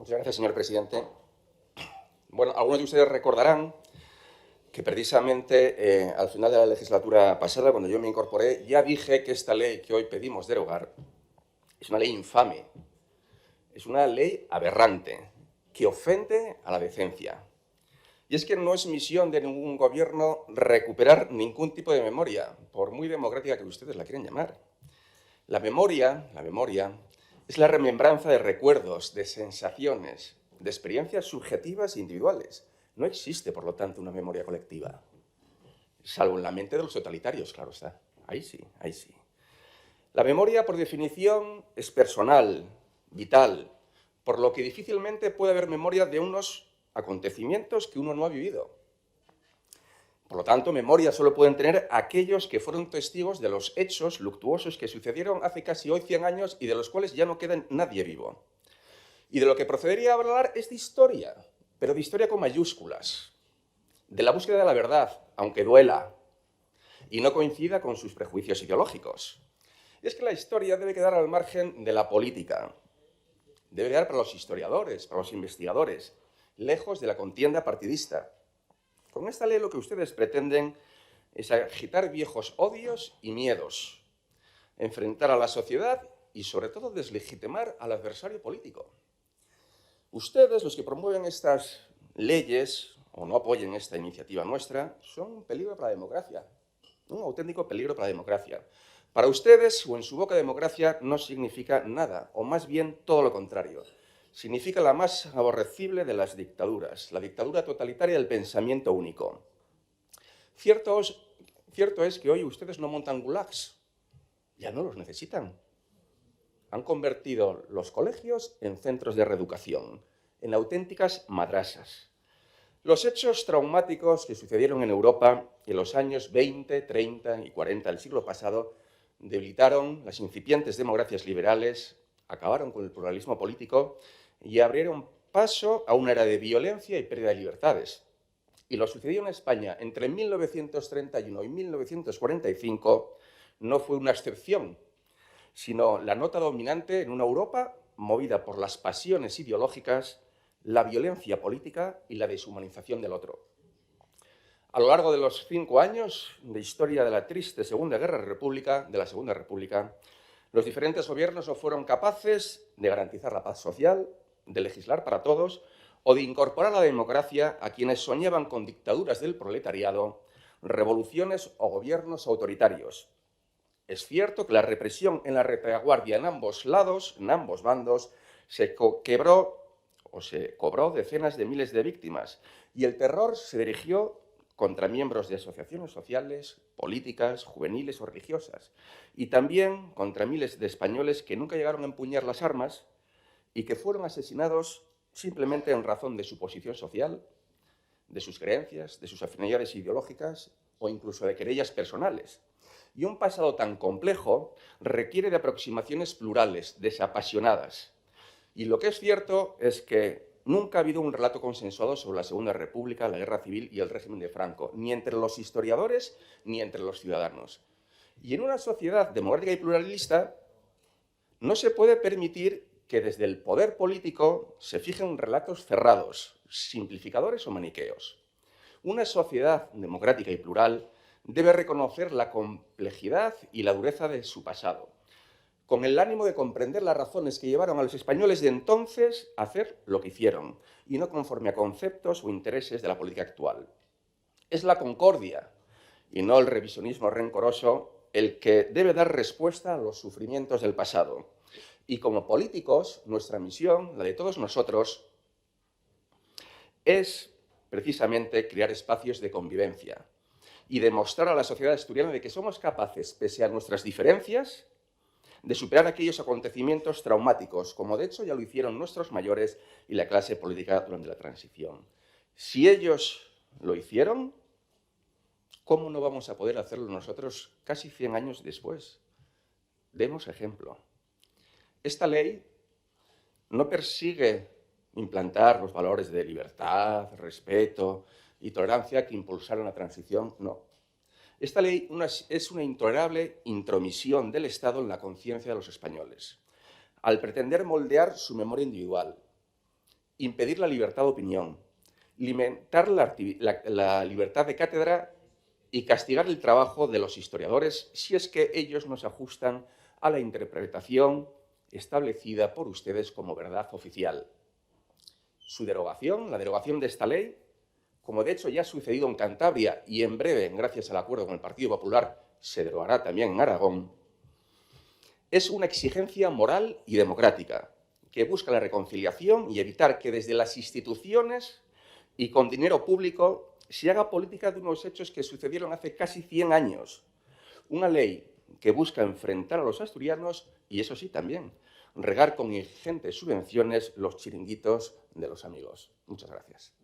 Muchas gracias, señor presidente. Bueno, algunos de ustedes recordarán que precisamente al final de la legislatura pasada, cuando yo me incorporé, ya dije que esta ley que hoy pedimos derogar es una ley infame, es una ley aberrante, que ofende a la decencia. Y es que no es misión de ningún gobierno recuperar ningún tipo de memoria, por muy democrática que ustedes la quieran llamar. La memoria es la remembranza de recuerdos, de sensaciones, de experiencias subjetivas e individuales. No existe, por lo tanto, una memoria colectiva, salvo en la mente de los totalitarios, claro está. Ahí sí, ahí sí. La memoria, por definición, es personal, vital, por lo que difícilmente puede haber memoria de unos acontecimientos que uno no ha vivido. Por lo tanto, memoria solo pueden tener aquellos que fueron testigos de los hechos luctuosos que sucedieron hace casi hoy 100 años y de los cuales ya no queda nadie vivo. Y de lo que procedería a hablar es de historia, pero de historia con mayúsculas, de la búsqueda de la verdad, aunque duela, y no coincida con sus prejuicios ideológicos. Y es que la historia debe quedar al margen de la política, debe quedar para los historiadores, para los investigadores, lejos de la contienda partidista. Con esta ley lo que ustedes pretenden es agitar viejos odios y miedos, enfrentar a la sociedad y, sobre todo, deslegitimar al adversario político. Ustedes, los que promueven estas leyes o no apoyen esta iniciativa nuestra, son un peligro para la democracia, un auténtico peligro para la democracia. Para ustedes, o en su boca, democracia no significa nada, o más bien todo lo contrario. Significa la más aborrecible de las dictaduras, la dictadura totalitaria del pensamiento único. Cierto es que hoy ustedes no montan gulags, ya no los necesitan. Han convertido los colegios en centros de reeducación, en auténticas madrasas. Los hechos traumáticos que sucedieron en Europa en los años 20, 30 y 40 del siglo pasado debilitaron las incipientes democracias liberales, acabaron con el pluralismo político y abrieron paso a una era de violencia y pérdida de libertades. Y lo sucedió en España entre 1931 y 1945 no fue una excepción, sino la nota dominante en una Europa movida por las pasiones ideológicas, la violencia política y la deshumanización del otro. A lo largo de los 5 años de historia de la triste de la Segunda República, los diferentes gobiernos no fueron capaces de garantizar la paz social, de legislar para todos o de incorporar a la democracia a quienes soñaban con dictaduras del proletariado, revoluciones o gobiernos autoritarios. Es cierto que la represión en la retaguardia en ambos lados, en ambos bandos, se cobró decenas de miles de víctimas y el terror se dirigió contra miembros de asociaciones sociales, políticas, juveniles o religiosas, y también contra miles de españoles que nunca llegaron a empuñar las armas y que fueron asesinados simplemente en razón de su posición social, de sus creencias, de sus afinidades ideológicas o incluso de querellas personales. Y un pasado tan complejo requiere de aproximaciones plurales, desapasionadas. Y lo que es cierto es que nunca ha habido un relato consensuado sobre la Segunda República, la Guerra Civil y el régimen de Franco, ni entre los historiadores ni entre los ciudadanos. Y en una sociedad democrática y pluralista no se puede permitir que desde el poder político se fijen relatos cerrados, simplificadores o maniqueos. Una sociedad democrática y plural debe reconocer la complejidad y la dureza de su pasado, con el ánimo de comprender las razones que llevaron a los españoles de entonces a hacer lo que hicieron, y no conforme a conceptos o intereses de la política actual. Es la concordia, y no el revisionismo rencoroso, el que debe dar respuesta a los sufrimientos del pasado. Y como políticos, nuestra misión, la de todos nosotros, es precisamente crear espacios de convivencia y demostrar a la sociedad asturiana de que somos capaces, pese a nuestras diferencias, de superar aquellos acontecimientos traumáticos, como de hecho ya lo hicieron nuestros mayores y la clase política durante la transición. Si ellos lo hicieron, ¿cómo no vamos a poder hacerlo nosotros casi 100 años después? Demos ejemplo. Esta ley no persigue implantar los valores de libertad, respeto y tolerancia que impulsaron la transición, no. Esta ley es una intolerable intromisión del Estado en la conciencia de los españoles, al pretender moldear su memoria individual, impedir la libertad de opinión, limitar la libertad de cátedra y castigar el trabajo de los historiadores si es que ellos no se ajustan a la interpretación establecida por ustedes como verdad oficial. Su derogación, la derogación de esta ley, como de hecho ya ha sucedido en Cantabria y en breve, gracias al acuerdo con el Partido Popular, se derogará también en Aragón, es una exigencia moral y democrática que busca la reconciliación y evitar que desde las instituciones y con dinero público se haga política de unos hechos que sucedieron hace casi 100 años. Una ley que busca enfrentar a los asturianos y, eso sí, también regar con ingentes subvenciones los chiringuitos de los amigos. Muchas gracias.